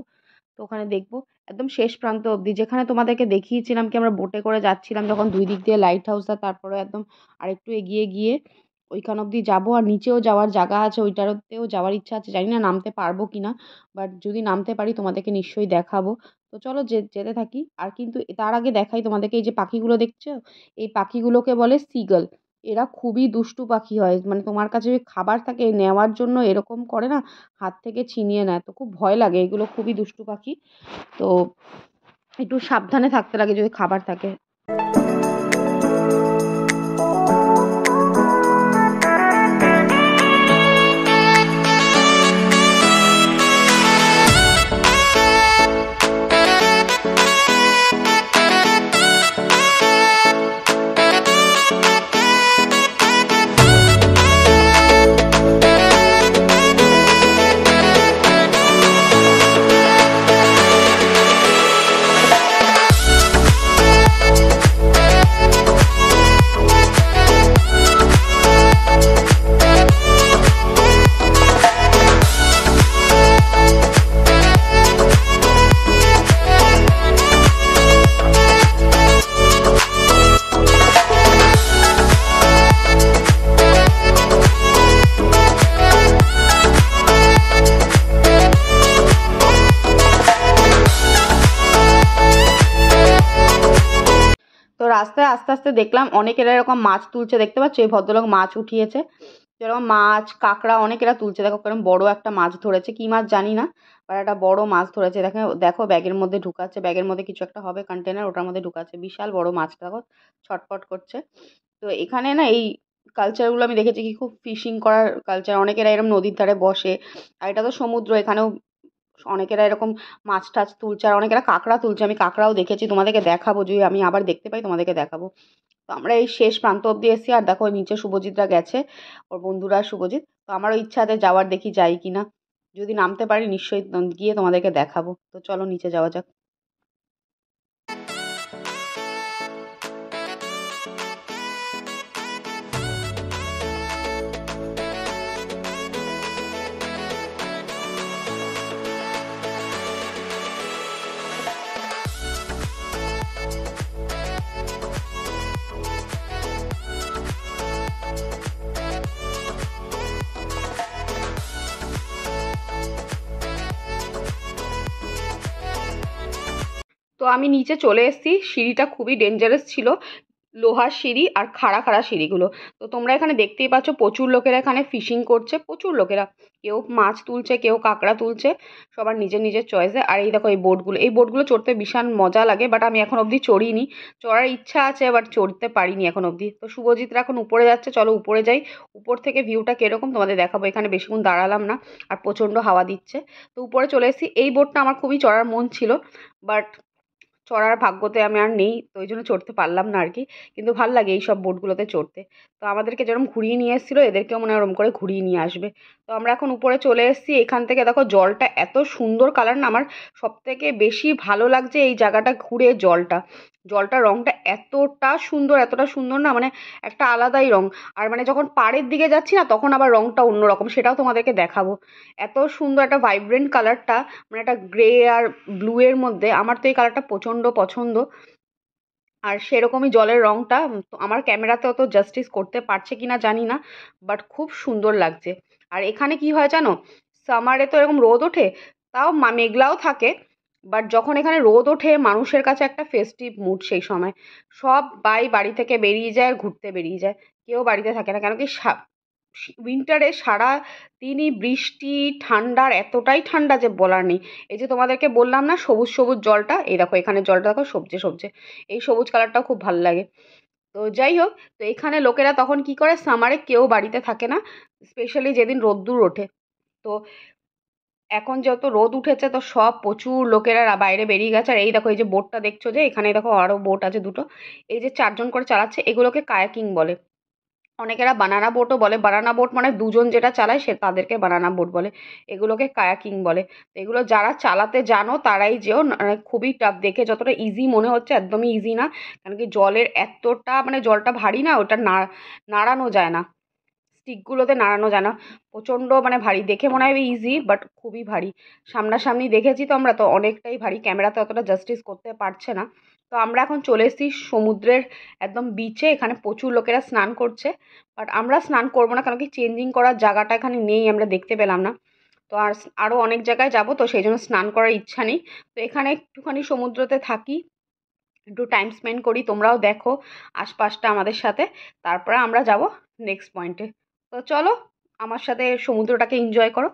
তো ওখানে দেখবো একদম শেষ প্রান্ত অবধি, যেখানে তোমাদেরকে দেখিয়েছিলাম কি আমরা বোটে করে যাচ্ছিলাম যখন দুই দিক দিয়ে লাইট হাউসটা, তারপরে একদম আরেকটু এগিয়ে গিয়ে ওইখান অবধি যাবো। আর নিচেও যাওয়ার জায়গা আছে, ওইটাতেও যাওয়ার ইচ্ছা আছে, জানি না নামতে পারবো কি না, বাট যদি নামতে পারি তোমাদেরকে নিশ্চয়ই দেখাবো। তো চলো যেতে থাকি। আর কিন্তু তার আগে দেখাই তোমাদেরকে, এই যে পাখিগুলো দেখছো, এই পাখিগুলোকে বলে সিগল। এরা খুবই দুষ্টু পাখি হয়, মানে তোমার কাছে যদি খাবার থাকে নেওয়ার জন্য এরকম করে না, হাত থেকে ছিনিয়ে নেয়, তো খুব ভয় লাগে। এগুলো খুবই দুষ্টু পাখি, তো একটু সাবধানে থাকতে লাগে যদি খাবার থাকে। তো রাস্তায় আস্তে আস্তে দেখলাম অনেকেরা এরকম মাছ তুলছে, দেখতে পাচ্ছ এই ভদ্রলোক মাছ উঠিয়েছে। যেরকম মাছ কাঁকড়া অনেকেরা তুলছে, দেখো কেরম বড় একটা মাছ ধরেছে, কি মাছ জানি না, বাট একটা বড় মাছ ধরেছে। দেখো দেখো ব্যাগের মধ্যে ঢুকাচ্ছে, ব্যাগের মধ্যে কিছু একটা হবে কন্টেনার, ওটার মধ্যে ঢুকাচ্ছে, বিশাল বড় মাছটা দেখো ছটপট করছে। তো এখানে না এই কালচারগুলো আমি দেখেছি কি খুব ফিশিং করার কালচার, অনেকেরা এরকম নদীর ধারে বসে। আর এটা তো সমুদ্র, এখানেও অনেকেরা এরকম মাছ টাছ তুলছে, আর অনেকেরা কাঁকড়া তুলছে, আমি কাঁকড়াও দেখেছি, তোমাদেরকে দেখাবো যদি আমি আবার দেখতে পাই তোমাদেরকে দেখাবো। তো আমরা এই শেষ প্রান্ত অবধি এসেছি, আর দেখো নিচে শুভজিৎরা গেছে, ওর বন্ধুরা শুভজিৎ। তো আমারও ইচ্ছা আছে যাওয়ার, দেখি যাই কি না, যদি নামতে পারি নিশ্চয়ই গিয়ে তোমাদেরকে দেখাবো। তো চলো নিচে যাওয়া যাক। তো আমি নিচে চলে এসেছি। সিঁড়িটা খুবই ডেঞ্জারাস ছিল, লোহার সিঁড়ি আর খাড়া খাড়া সিঁড়িগুলো। তো তোমরা এখানে দেখতেই পাচ্ছ প্রচুর লোকেরা এখানে ফিশিং করছে, প্রচুর লোকেরা, কেউ মাছ তুলছে, কেউ কাঁকড়া তুলছে, সবার নিজের নিজের চয়েসে। আর এই দেখো এই বোটগুলো চড়তে ভীষণ মজা লাগে, বাট আমি এখন অবধি চড়িনি। চড়ার ইচ্ছা আছে, বাট চড়তে পারিনি এখন অবধি। তো শুভজিৎরা এখন উপরে যাচ্ছে, চলো উপরে যাই। উপর থেকে ভিউটা কিরকম তোমাদের দেখাবো। এখানে বেশিক্ষণ দাঁড়ালাম না, আর প্রচণ্ড হাওয়া দিচ্ছে। তো উপরে চলে এসেছি। এই বোটটা আমার খুবই চড়ার মন ছিল, বাট চড়ার ভাগ্যতে আমি আর নেই, তো ওই জন্য চড়তে পারলাম না আর কি। কিন্তু ভাল লাগে এই সব বোটগুলোতে চড়তে। তো আমাদেরকে যেরকম ঘুরিয়ে নিয়ে এসেছিলো, এদেরকেও মনে হয় ওরকম করে ঘুরিয়ে নিয়ে আসবে। তো আমরা এখন উপরে চলে এসেছি। এখান থেকে দেখো জলটা এত সুন্দর কালার না, আমার সব থেকে বেশি ভালো লাগছে এই জায়গাটা ঘুরে জলটার রঙটা এতটা সুন্দর না, মানে একটা আলাদাই রং। আর মানে যখন পাড়ের দিকে যাচ্ছি না, তখন আবার রংটা অন্যরকম, সেটাও তোমাদেরকে দেখাবো। এত সুন্দর একটা ভাইব্রেন্ট কালারটা, মানে একটা গ্রে আর ব্লু এর মধ্যে। আমার তো এই কালারটা প্রচণ্ড পছন্দ। আর সেরকমই জলের রংটা তো আমার ক্যামেরাতে অত জাস্টিস করতে পারছে কিনা জানি না, বাট খুব সুন্দর লাগছে। আর এখানে কি হয় জানো, সামারে তো এরকম রোদ ওঠে, তাও মেঘলাও থাকে, বাট যখন এখানে রোদ ওঠে মানুষের কাছে একটা ফেস্টিভ মুড সেই সময়। সব বাড়ি থেকে বেরিয়ে যায় আর ঘুরতে বেরিয়ে যায়, কেউ বাড়িতে থাকে না। কেন কি উইন্টারে সারা দিনই বৃষ্টি, ঠান্ডার এতটাই ঠান্ডা যে বলার নেই। এই যে তোমাদেরকে বললাম না সবুজ সবুজ জলটা, এই দেখো এখানে জলটা দেখো সবজে সবজে, এই সবুজ কালারটাও খুব ভালো লাগে। তো যাই হোক, তো এখানে লোকেরা তখন কি করে, সামারে কেউ বাড়িতে থাকে না, স্পেশালি যেদিন রোদ্দুর ওঠে। তো এখন যেহেতু রোদ উঠেছে, তো সব প্রচুর লোকেরা বাইরে বেরিয়ে গেছে। আর এই দেখো এই যে বোটটা দেখছো, যে এখানে দেখো আরো বোট আছে দুটো, এই যে 4জন করে চালাচ্ছে, এগুলোকে কায়াকিং বলে। অনেকেরা বানানা বোটও বলে। বানানা বোট মানে দুজন যেটা চালায় সে, তাদেরকে বানানা বোট বলে। এগুলোকে কায়াকিং বলে। তো এগুলো যারা চালাতে জানো তারাই যেও, মানে খুবই টাফ। দেখে যতটা ইজি মনে হচ্ছে, একদমই ইজি না। কারণ কি জলের এতটা, মানে জলটা ভারী না, ওটা নাড়ানো যায় না, স্টিকগুলোতে নাড়ানো যায় না, প্রচণ্ড মানে ভারী। দেখে মনে হয় ইজি, বাট খুবই ভারী। সামনাসামনি দেখেছি তো আমরা, তো অনেকটাই ভারী, ক্যামেরাতে অতটা জাস্টিস করতে পারছে না। তো আমরা এখন চলে এসেছি সমুদ্রের একদম বিচে। এখানে প্রচুর লোকেরা স্নান করছে, বাট আমরা স্নান করবো না, কারণ কি চেঞ্জিং করার জায়গাটা এখানে নেই, আমরা দেখতে পেলাম না। তো আরও অনেক জায়গায় যাব, তো সেই জন্য স্নান করার ইচ্ছা নেই। তো এখানে একটুখানি সমুদ্রতে থাকি, একটু টাইম স্পেন্ড করি, তোমরাও দেখো আশপাশটা আমাদের সাথে। তারপরে আমরা যাব নেক্সট পয়েন্টে। তো চলো আমার সাথে সমুদ্রটাকে এনজয় করো।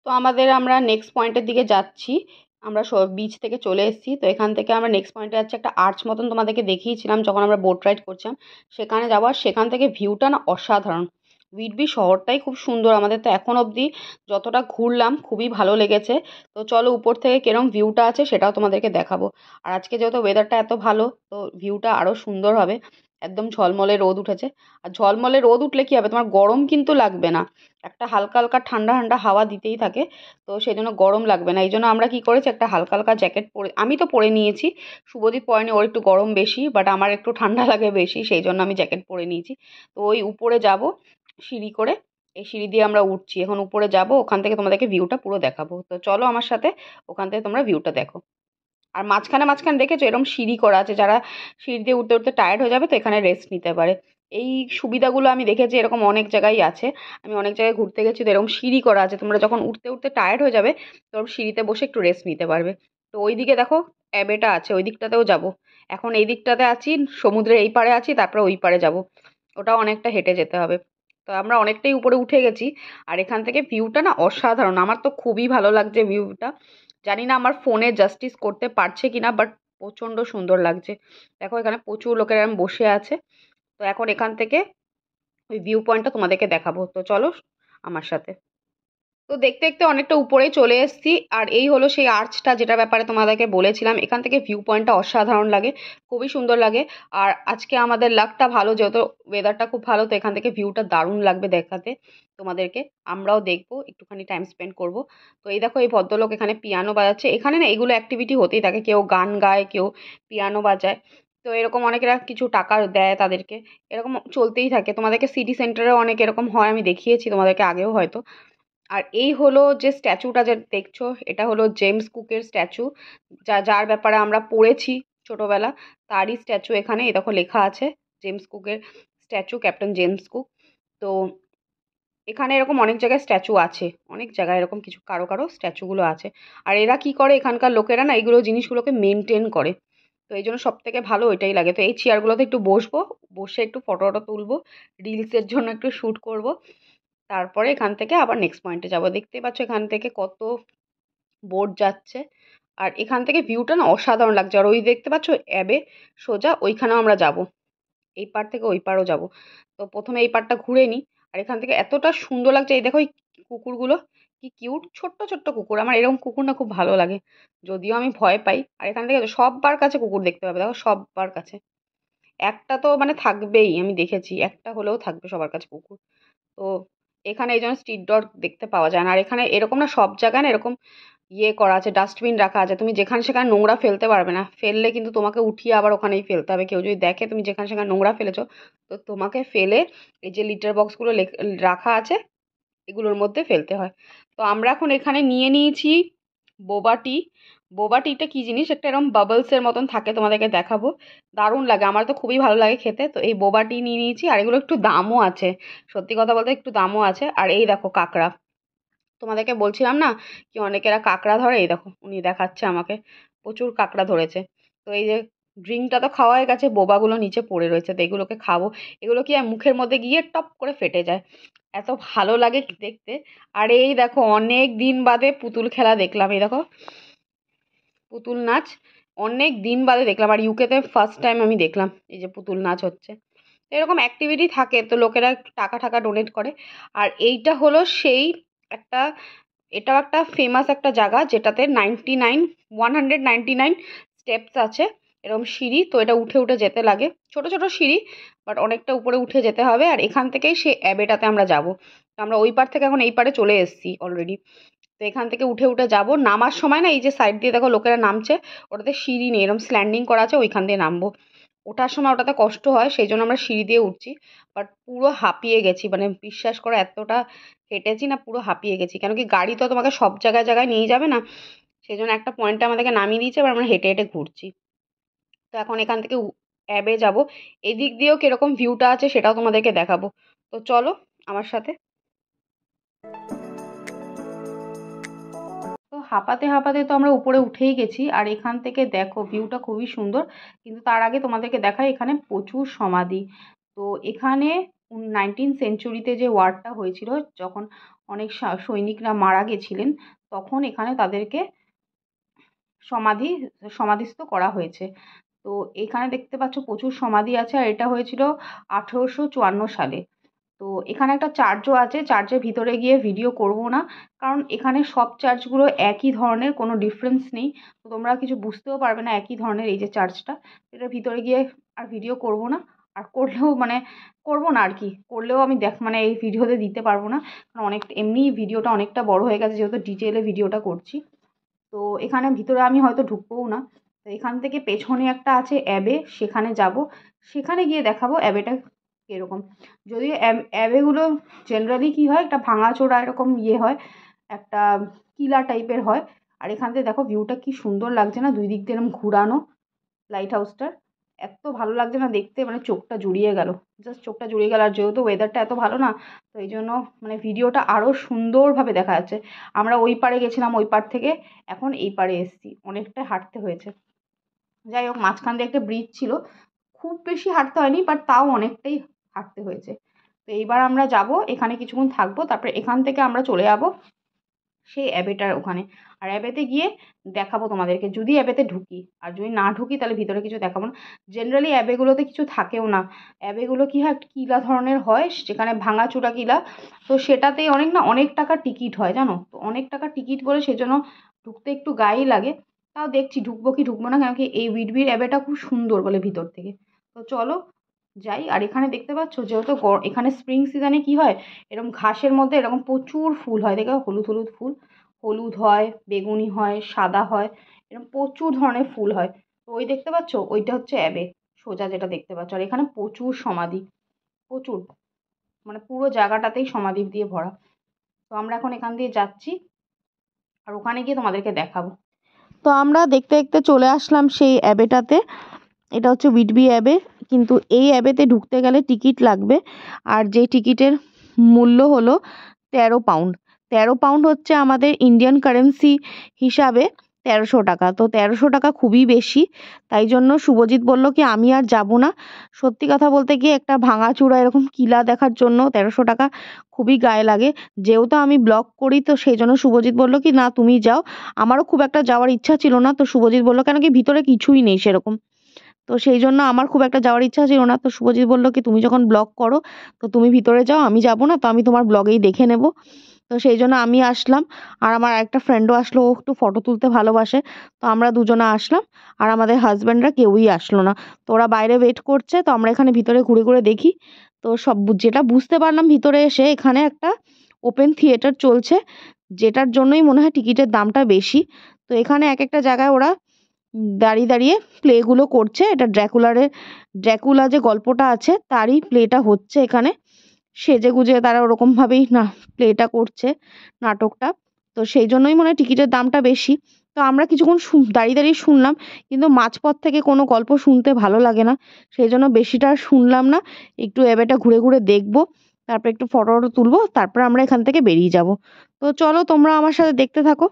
তো আমরা নেক্সট পয়েন্টের দিকে যাচ্ছি। আমরা বিচ থেকে চলে এসেছি। তো এখান থেকে আমরা নেক্সট পয়েন্টে যাচ্ছি। একটা আর্চ মতন তোমাদেরকে দেখিয়েছিলাম যখন আমরা বোট রাইড করছিলাম, সেখানে যাবো। আর সেখান থেকে ভিউটা না অসাধারণ। হুইটবি শহরটাই খুব সুন্দর। আমাদের তো এখন অবধি যতটা ঘুরলাম খুবই ভালো লেগেছে। তো চলো উপর থেকে কিরম ভিউটা আছে সেটাও তোমাদেরকে দেখাবো। আর আজকে যেহেতু ওয়েদারটা এত ভালো, তো ভিউটা আরও সুন্দর হবে। একদম ঝলমলে রোদ উঠেছে। আর ঝলমলে রোদ উঠলে কী হবে, তোমার গরম কিন্তু লাগবে না, একটা হালকা হালকা ঠান্ডা ঠান্ডা হাওয়া দিতেই থাকে। তো সেই জন্য গরম লাগবে না। এই জন্য আমরা কী করেছি, একটা হালকা হালকা জ্যাকেট পরে, আমি তো পরে নিয়েছি, শুভজিৎ পরেনি, ওর একটু গরম বেশি, বাট আমার একটু ঠান্ডা লাগে বেশি, সেই জন্য আমি জ্যাকেট পরে নিয়েছি। তো ওই উপরে যাব সিঁড়ি করে, এই সিঁড়ি দিয়ে আমরা উঠছি, এখন উপরে যাব, ওখান থেকে তোমাদেরকে ভিউটা পুরো দেখাবো। তো চলো আমার সাথে, ওখান থেকে তোমরা ভিউটা দেখো। আর মাঝখানে মাঝখানে দেখেছো এরকম সিঁড়ি করা আছে, যারা সিঁড়ি দিয়ে উঠতে উঠতে টায়ার্ড হয়ে যাবে তো এখানে রেস্ট নিতে পারে। এই সুবিধাগুলো আমি দেখেছি এরকম অনেক জায়গায় আছে। আমি অনেক জায়গায় ঘুরতে গেছি তো এরকম সিঁড়ি করা আছে, তোমরা যখন উঠতে উঠতে টায়ার্ড হয়ে যাবে তখন সিঁড়িতে বসে একটু রেস্ট নিতে পারবে। তো ওইদিকে দেখো অ্যাবেটা আছে, ওই দিকটাতেও যাব। এখন এই দিকটাতে আছি, সমুদ্রের এই পাড়ে আছি, তারপরে ওই পাড়ে যাব। ওটাও অনেকটা হেঁটে যেতে হবে। তো আমরা অনেকটাই উপরে উঠে গেছি। আর এখান থেকে ভিউটা না অসাধারণ, আমার তো খুবই ভালো লাগছে ভিউটা। জানি না আমার ফোনে জাস্টিস করতে পারছে কিনা, বাট প্রচণ্ড সুন্দর লাগছে। দেখো এখানে প্রচুর লোকেরা এরম বসে আছে। তো এখন এখান থেকে ওই ভিউ পয়েন্টটা তোমাদেরকে দেখাবো, তো চলো আমার সাথে। তো দেখতে দেখতে অনেকটা উপরেই চলে এসেছি। আর এই হলো সেই আর্চটা, যেটার ব্যাপারে তোমাদেরকে বলেছিলাম। এখান থেকে ভিউ পয়েন্টটা অসাধারণ লাগে, খুবই সুন্দর লাগে। আর আজকে আমাদের লাকটা ভালো, যেহেতু ওয়েদারটা খুব ভালো, তো এখান থেকে ভিউটা দারুণ লাগবে দেখাতে তোমাদেরকে। আমরাও দেখবো, একটুখানি টাইম স্পেন্ড করব। তো এই দেখো এই ভদ্রলোক এখানে পিয়ানো বাজাচ্ছে। এখানে না এগুলো অ্যাক্টিভিটি হতেই থাকে, কেউ গান গায়, কেউ পিয়ানো বাজায়। তো এরকম অনেকেরা কিছু টাকা দেয় তাদেরকে, এরকম চলতেই থাকে। তোমাদেরকে সিটি সেন্টারে অনেক এরকম হয়, আমি দেখিয়েছি তোমাদেরকে আগেও হয়তো। আর এই হলো যে স্ট্যাচুটা যে দেখছো, এটা হলো জেমস কুকের স্ট্যাচু, যার ব্যাপারে আমরা পড়েছি ছোটবেলা, তারই স্ট্যাচু এখানে। এই দেখো লেখা আছে জেমস কুকের স্ট্যাচু, ক্যাপ্টেন জেমস কুক। তো এখানে এরকম অনেক জায়গায় স্ট্যাচু আছে, অনেক জায়গায় এরকম কিছু কারো কারো স্ট্যাচুগুলো আছে। আর এরা কি করে, এখানকার লোকেরা না এগুলো জিনিসগুলোকে মেনটেন করে। তো এই জন্য সব থেকে ভালো ওইটাই লাগে। তো এই চেয়ারগুলোতে একটু বসবো, বসে একটু ফটো টটো তুলবো, রিলসের জন্য একটু শ্যুট করব। তারপরে এখান থেকে আবার নেক্সট পয়েন্টে যাব। দেখতেই পাচ্ছ এখান থেকে কত বোট যাচ্ছে। আর এখান থেকে ভিউটা না অসাধারণ লাগছে। আর ওই দেখতে পাচ্ছ অ্যাবে, সোজা ওইখানেও আমরা যাব, এই পার থেকে ওই পারও যাব। তো প্রথমে এই পারটা ঘুরে নিই। আর এখান থেকে এতটা সুন্দর লাগছে, এই দেখো এই কুকুরগুলো কি কিউট, ছোট্ট ছোট্ট কুকুর। আমার এরকম কুকুর না খুব ভালো লাগে, যদিও আমি ভয় পাই। আর এখান থেকে সববার কাছে কুকুর দেখতে পাবে, দেখো সববার কাছে একটা তো মানে থাকবেই, আমি দেখেছি একটা হলেও থাকবে সবার কাছে কুকুর। তো এখানে এই জন্য স্ট্রিট ডগ দেখতে পাওয়া যায় না। আর এখানে এরকম না সব জায়গায় না এরকম করা আছে, ডাস্টবিন রাখা আছে। তুমি যেখানে সেখানে নোংরা ফেলতে পারবে না, ফেললে কিন্তু তোমাকে উঠিয়ে আবার ওখানেই ফেলতে হবে। কেউ যদি দেখে তুমি যেখানে সেখানে নোংরা ফেলেছো, তো তোমাকে ফেলে এই যে লিটার বক্সগুলো রাখা আছে এগুলোর মধ্যে ফেলতে হয়। তো আমরা এখন এখানে নিয়ে নিয়েছি বোবা টি। বোবা টিটা কী জিনিস, একটা এরকম বাবলসের মতন থাকে, তোমাদেরকে দেখাবো। দারুণ লাগে, আমার তো খুবই ভালো লাগে খেতে। তো এই বোবা টি নিয়ে নিয়েছি। আর এগুলো একটু দামও আছে, সত্যি কথা বলতে একটু দামও আছে। আর এই দেখো কাঁকড়া, তোমাদেরকে বলছিলাম না কি অনেকেরা কাঁকড়া ধরে, এই দেখো উনি দেখাচ্ছে আমাকে, প্রচুর কাঁকড়া ধরেছে। তো এই যে ড্রিঙ্কটা তো খাওয়া হয়ে গেছে, বোবাগুলো নিচে পড়ে রয়েছে, তো এগুলোকে খাবো। এগুলো কি আর মুখের মধ্যে গিয়ে টপ করে ফেটে যায়, এত ভালো লাগে দেখতে। আর এই দেখো অনেক দিন বাদে পুতুল খেলা দেখলাম, এই দেখো পুতুল নাচ অনেক দিন বাদে দেখলাম। আর ইউকেতে ফার্স্ট টাইম আমি দেখলাম এই যে পুতুল নাচ হচ্ছে। এরকম অ্যাক্টিভিটি থাকে তো লোকেরা একটু টাকা টাকা ডোনেট করে। আর এইটা হলো সেই একটা, এটাও একটা ফেমাস একটা জায়গা, যেটাতে 199 স্টেপস আছে, এরকম সিঁড়ি। তো এটা উঠে উঠে যেতে লাগে, ছোট ছোট সিঁড়ি, বাট অনেকটা উপরে উঠে যেতে হবে। আর এখান থেকেই সেই অ্যাবেটাতে আমরা যাব। তো আমরা ওই পার থেকে এখন এই পারে চলে এসেছি অলরেডি। তো এখান থেকে উঠে উঠে যাব, নামার সময় না এই যে সাইড দিয়ে দেখো লোকেরা নামছে, ওটাতে সিঁড়ি নেই, এরকম স্ল্যান্ডিং করা আছে, ওইখান দিয়ে নামবো। ওঠার সময় ওটাতে কষ্ট হয়, সেই জন্য আমরা সিঁড়ি দিয়ে উঠছি। বাট পুরো হাঁপিয়ে গেছি, মানে বিশ্বাস করো এতটা হেঁটেছি না, পুরো হাঁপিয়ে গেছি। কেন কি গাড়ি তো তোমাকে সব জায়গায় জায়গায় নিয়ে যাবে না, সেই জন্য একটা পয়েন্টে আমাদেরকে নামিয়ে দিয়েছে, এবার আমরা হেঁটে হেঁটে ঘুরছি। তো এখন এখান থেকে অ্যাবে যাব, এদিক দিয়েও কিরকম ভিউটা আছে সেটাও তোমাদেরকে দেখাবো। তো চলো আমার সাথে। তো হাঁপাতে হাঁপাতে তো আমরা উপরে উঠেই গেছি। আর এখান থেকে দেখো ভিউটা খুবই সুন্দর। কিন্তু তার আগে তোমাদেরকে দেখাই এখানে প্রচুর সমাধি। তো এখানে 19 সেঞ্চুরিতে যে ওয়ারটা হয়েছিল, যখন অনেক সৈনিকরা মারা গেছিলেন, তখন এখানে তাদেরকে সমাধি সমাধিস্থ করা হয়েছে। তো এখানে দেখতে পাচ্ছ প্রচুর সমাধি আছে। আর এটা হয়েছিল 1854 সালে। তো এখানে একটা চার্চও আছে, চার্চের ভিতরে গিয়ে ভিডিও করব না, কারণ এখানে সব চার্চগুলো একই ধরনের, কোনো ডিফারেন্স নেই। তো তোমরা কিছু বুঝতেও পারবে না একই ধরনের এই যে চার্চটা। এটার ভিতরে গিয়ে আর ভিডিও করব না। আর করলেও মানে করব না আর কি, করলেও আমি মানে এই ভিডিওতে দিতে পারবো না, কারণ অনেক এমনি ভিডিওটা অনেকটা বড় হয়ে গেছে, যেহেতু ডিটেলে ভিডিওটা করছি। তো এখানে ভিতরে আমি হয়তো ঢুকবোও না। তো এখান থেকে পেছনে একটা আছে অ্যাবে, সেখানে যাব, সেখানে গিয়ে দেখাবো অ্যাবেটা এরকম। যদিও অ্যাবেগুলো জেনারেলি কী হয়, একটা ভাঙাচোরা এরকম হয়, একটা কিলা টাইপের হয়। আর এখান থেকে দেখো ভিউটা কি সুন্দর লাগছে না, দুই দিক দিয়ে এরকম ঘুরানো লাইট হাউসটার। এত ভালো লাগছে না দেখতে, মানে চোখটা জুড়িয়ে গেল, জাস্ট চোখটা জুড়িয়ে গেল। আর যেহেতু ওয়েদারটা এত ভালো না, তো এই জন্য মানে ভিডিওটা আরও সুন্দরভাবে দেখা যাচ্ছে। আমরা ওই পাড়ে গেছিলাম, ওই পাড় থেকে এখন এই পাড়ে এসেছি, অনেকটাই হাঁটতে হয়েছে। যাই হোক, মাঝখান দিয়ে একটা ব্রিজ ছিল, খুব বেশি হাঁটতে হয়নি, বাট তাও অনেকটাই হাঁটতে হয়েছে। তো এইবার আমরা যাব, এখানে কিছুক্ষণ থাকবো, তারপরে এখান থেকে আমরা চলে যাব সেই অ্যাবেটার ওখানে। আর অ্যাবেতে গিয়ে দেখাবো তোমাদেরকে, যদি অ্যাবেতে ঢুকি। আর যদি না ঢুকি তাহলে ভিতরে কিছু দেখাবো না। জেনারেলি অ্যাবেগুলোতে কিছু থাকেও না। অ্যাবেগুলো কী হয়, একটা কিলা ধরনের হয়, যেখানে ভাঙাচোরা কিলা। তো সেটাতেই অনেক টাকা টিকিট হয় জানো, তো অনেক টাকা টিকিট বলে সেজন্য ঢুকতে একটু গায়েই লাগে। তাও দেখছি ঢুকবো কি ঢুকবো না, কেন কি এই উইডবির অ্যাবেটা খুব সুন্দর বলে ভিতর থেকে। তো চলো যাই। আর এখানে দেখতে পাচ্ছ, যেহেতু এখানে স্প্রিং সিজনে কি হয়, এরকম ঘাসের মধ্যে এরকম প্রচুর ফুল হয়, দেখো হলুদ হলুদ ফুল, হলুদ হয়, বেগুনি হয়, সাদা হয়, এরকম প্রচুর ধরনের ফুল হয়। তো ওই দেখতে পাচ্ছ, ওইটা হচ্ছে অ্যাবে, সোজা যেটা দেখতে পাচ্ছ। আর এখানে প্রচুর সমাধি, প্রচুর, মানে পুরো জায়গাটাতেই সমাধি দিয়ে ভরা। তো আমরা এখন এখান দিয়ে যাচ্ছি, আর ওখানে গিয়ে তোমাদেরকে দেখাবো। তো আমরা দেখতে দেখতে চলে আসলাম সেই অ্যাবেটাতে। এটা হচ্ছে উইডবি অ্যাবে, কিন্তু এই অ্যাবেতে ঢুকতে গেলে টিকিট লাগবে। আর যে টিকিটের মূল্য হলো 13 পাউন্ড। 13 পাউন্ড হচ্ছে আমাদের ইন্ডিয়ান কারেন্সি হিসাবে 1300 টাকা। তো 1300 টাকা খুবই বেশি। তাই জন্য শুভজিৎ বলল কি আমি আর যাব না। সত্যি কথা বলতে গিয়ে একটা ভাঙাচোরা এরকম কিলা দেখার জন্য 1300 টাকা খুবই গায়ে লাগে। যেহেতু আমি ব্লগ করি, তো সেই জন্য শুভজিৎ বলল কি না তুমি যাও। আমারও খুব একটা যাওয়ার ইচ্ছা ছিল না। তো শুভজিৎ বলল কেন কি ভিতরে কিছুই নেই সেরকম। তো সেই জন্য আমার খুব একটা যাওয়ার ইচ্ছা ছিল না। তো শুভজিৎ বলল কি তুমি যখন ব্লগ করো তো তুমি ভিতরে যাও, আমি যাব না, তো আমি তোমার ব্লগেই দেখে নেব। তো সেই জন্য আমি আসলাম, আর আমার একটা ফ্রেন্ডও আসলো, ও একটু ফটো তুলতে ভালোবাসে। তো আমরা দুজনে আসলাম, আর আমাদের হাজব্যান্ডরা কেউই আসলো না। তো ওরা বাইরে ওয়েট করছে, তো আমরা এখানে ভিতরে ঘুরে ঘুরে দেখি। তো সব যেটা বুঝতে পারলাম ভিতরে এসে, এখানে একটা ওপেন থিয়েটার চলছে, যেটার জন্যই মনে হয় টিকিটের দামটা বেশি। তো এখানে এক একটা জায়গায় ওরা দাঁড়িয়ে দাঁড়িয়ে প্লেগুলো করছে। এটা ড্র্যাকুলা যে গল্পটা আছে তারই প্লেটা হচ্ছে এখানে। সেজেগুজে তারা ওরকমভাবেই না প্লেটা করছে, নাটকটা। তো সেই জন্যই মনে হয় টিকিটের দামটা বেশি। তো আমরা কিছুক্ষণ দাঁড়িয়ে দাঁড়িয়ে শুনলাম, কিন্তু মাঝপথ থেকে কোনো গল্প শুনতে ভালো লাগে না। সেই জন্য বেশিটা আর শুনলাম না। একটু এবারটা ঘুরে ঘুরে দেখবো, তারপর একটু ফটো তুলবো, তারপর আমরা এখান থেকে বেরিয়ে যাব। তো চলো তোমরা আমার সাথে দেখতে থাকো।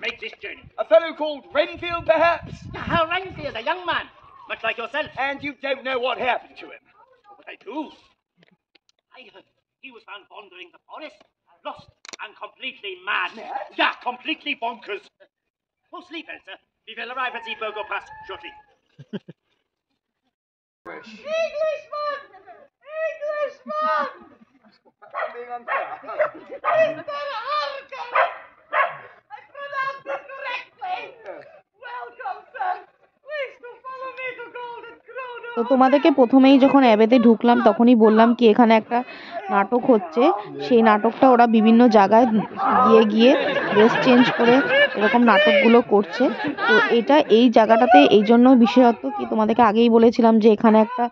Make this journey. A fellow called Renfield, perhaps? Hal Renfield, a young man, much like yourself. And you don't know what happened to him? But I do. I heard he was found wandering the forest, lost and completely mad. Mad? Yeah, completely bonkers. Oh, sleep, Elsa. We will arrive at the Burgo Pass shortly. Englishman! Englishman! I'm being unfair. Mr. Harker! I pronounced it correctly! Welcome, sir! Please to follow me to Golden Crown. তো তোমাদেরকে প্রথমেই যখন অ্যাবেতে ঢুকলাম তখনই বললাম কি এখানে একটা নাটক হচ্ছে। সেই নাটকটা ওরা বিভিন্ন জায়গায় গিয়ে গিয়ে ড্রেস চেঞ্জ করে এরকম নাটকগুলো করছে। তো এটা এই জায়গাটাতে এই জন্য বিশেষত্ব কি তোমাদেরকে আগেই বলেছিলাম যে এখানে একটা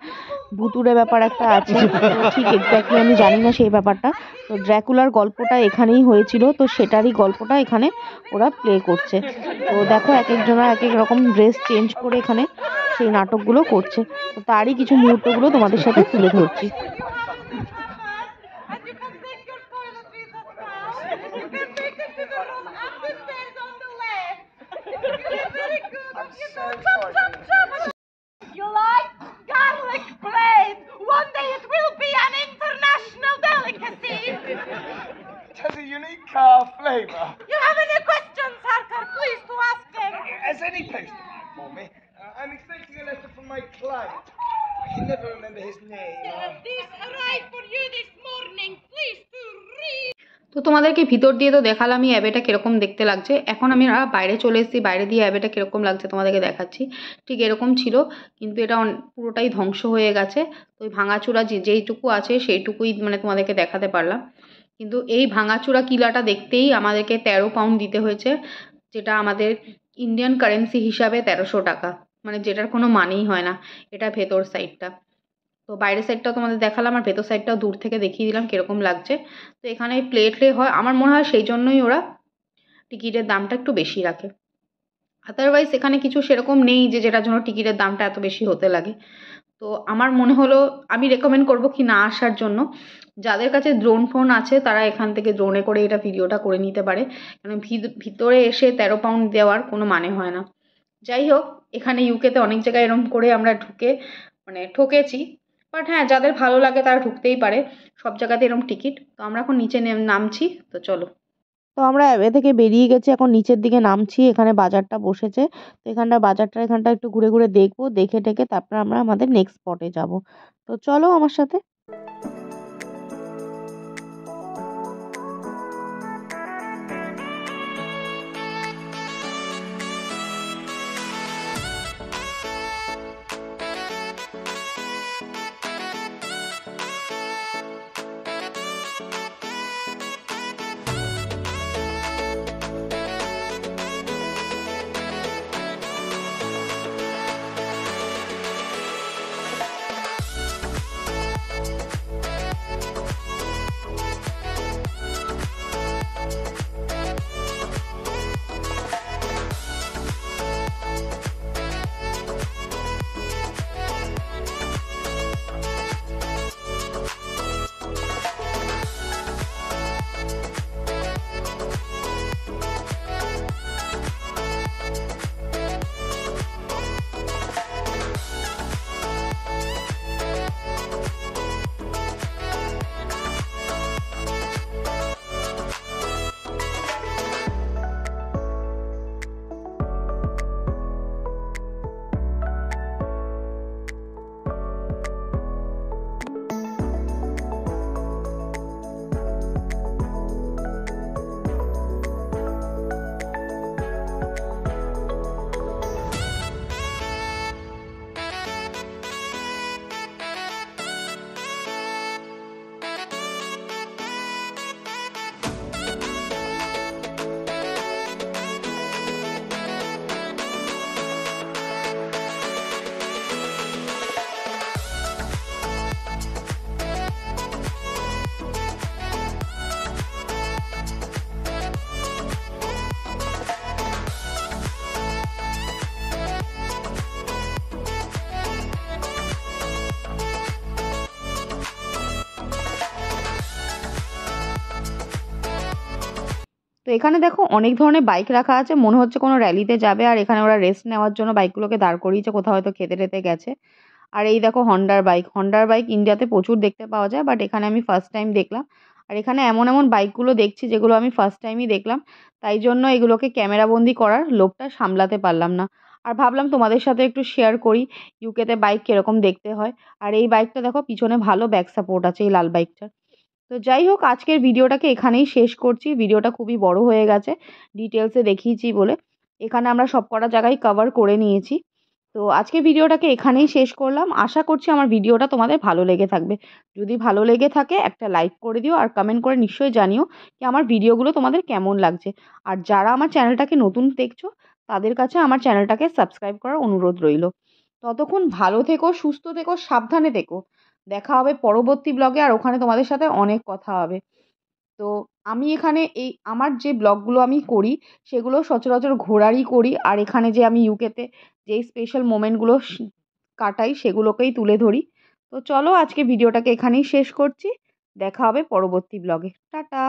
ভুতুড়ে ব্যাপার একটা আছে। তো ঠিক এক্স্যাক্টলি আমি জানি না সেই ব্যাপারটা। তো ড্র্যাকুলার গল্পটা এখানেই হয়েছিল, তো সেটারই গল্পটা এখানে ওরা প্লে করছে। তো দেখো এক একজনা এক এক রকম ড্রেস চেঞ্জ করে এখানে সেই নাটকগুলো করছে। তো তারই কিছু মুহূর্তগুলো তোমাদের সাথে তুলে ধরছি। You like garlic bread? One day it will be an international delicacy. It has a unique flavour. You have any questions, Harker? Please to ask him. Has any post for me? I'm expecting a letter from my client. I can never remember his name. This arrived for you this morning. Please to read. তো তোমাদেরকে ভিতর দিয়ে তো দেখালামই অ্যাবেটা কীরকম দেখতে লাগছে। এখন আমি বাইরে চলে এসেছি, বাইরে দিয়ে অ্যাবেটা কীরকম লাগছে তোমাদেরকে দেখাচ্ছি। ঠিক এরকম ছিল, কিন্তু এটা পুরোটাই ধ্বংস হয়ে গেছে। তো ওই ভাঙাচুরা যেইটুকু আছে সেইটুকুই মানে তোমাদেরকে দেখাতে পারলাম। কিন্তু এই ভাঙাচুরা কিলাটা দেখতেই আমাদেরকে 13 পাউন্ড দিতে হয়েছে, যেটা আমাদের ইন্ডিয়ান কারেন্সি হিসাবে 1300 টাকা, মানে যেটার কোনো মানেই হয় না। এটা ভেতর সাইডটা, তো বাইরের সাইডটাও তোমাদের দেখালাম আর ভেতর সাইডটাও দূর থেকে দেখিয়ে দিলাম কীরকম লাগছে। তো এখানে প্লেটে হয়, আমার মনে হয় সেই জন্যই ওরা টিকিটের দামটা একটু বেশি রাখে। আদারওয়াইজ এখানে কিছু সেরকম নেই যে যেটার জন্য টিকিটের দামটা এত বেশি হতে লাগে। তো আমার মনে হলো আমি রেকমেন্ড করব কি না আসার জন্য। যাদের কাছে ড্রোন ফোন আছে তারা এখান থেকে ড্রোনে করে এটা ভিডিওটা করে নিতে পারে, কারণ ভিতরে এসে 13 পাউন্ড দেওয়ার কোনো মানে হয় না। যাই হোক, এখানে ইউকেতে অনেক জায়গায় এরকম করে আমরা ঠকেছি। বাট হ্যাঁ, যাদের ভালো লাগে তারা ঢুকতেই পারে, সব জায়গাতে এরকম টিকিট। তো আমরা এখন নিচে নামছি, তো চলো। তো আমরা অ্যাবে থেকে বেরিয়ে গেছি, এখন নিচের দিকে নামছি। এখানে বাজারটা বসেছে, তো এখানটা একটু ঘুরে ঘুরে দেখবো, দেখে টেকে তারপর আমরা আমাদের নেক্সট স্পটে যাব। তো চলো আমার সাথে। তো এখানে দেখো অনেক ধরনের বাইক রাখা আছে, মনে হচ্ছে কোনো র্যালিতে যাবে। আর এখানে ওরা রেস্ট নেওয়ার জন্য বাইকগুলোকে দাঁড় করিয়েছে, কোথাও হয়তো খেতে টেতে গেছে। আর এই দেখো হন্ডার বাইক ইন্ডিয়াতে প্রচুর দেখতে পাওয়া যায়, বাট এখানে আমি ফার্স্ট টাইম দেখলাম। আর এখানে এমন এমন বাইকগুলো দেখছি যেগুলো আমি ফার্স্ট টাইমই দেখলাম, তাই জন্য এগুলোকে ক্যামেরাবন্দি করার লোভটা সামলাতে পারলাম না। আর ভাবলাম তোমাদের সাথে একটু শেয়ার করি ইউকেতে বাইক কীরকম দেখতে হয়। আর এই বাইকটা দেখো পিছনে ভালো ব্যাক সাপোর্ট আছে এই লাল বাইকটার। তো যাই হোক, আজকের ভিডিওটাকে এখানেই শেষ করছি। ভিডিওটা খুবই বড় হয়ে গেছে, ডিটেলসে দেখিয়েছি বলে। এখানে আমরা সব কটা জায়গায় কভার করে নিয়েছি। তো আজকে ভিডিওটাকে এখানেই শেষ করলাম। আশা করছি আমার ভিডিওটা তোমাদের ভালো লেগে থাকবে। যদি ভালো লেগে থাকে একটা লাইক করে দিও, আর কমেন্ট করে নিশ্চয়ই জানিও যে আমার ভিডিওগুলো তোমাদের কেমন লাগছে। আর যারা আমার চ্যানেলটাকে নতুন দেখছো তাদের কাছে আমার চ্যানেলটাকে সাবস্ক্রাইব করার অনুরোধ রইল। ততক্ষণ ভালো থেকো, সুস্থ থেকো, সাবধানে থেকো। দেখা হবে পরবর্তী ব্লগে, আর ওখানে তোমাদের সাথে অনেক কথা হবে। তো আমি এখানে আমার যে ব্লগগুলো আমি করি সেগুলো সচরাচর ঘোরারই করি, আর এখানে যে আমি ইউকেতে যেই স্পেশাল মোমেন্টগুলো কাটাই সেগুলোকেই তুলে ধরি। তো চলো আজকে ভিডিওটাকে এখানেই শেষ করছি, দেখা হবে পরবর্তী ব্লগে। টাটা।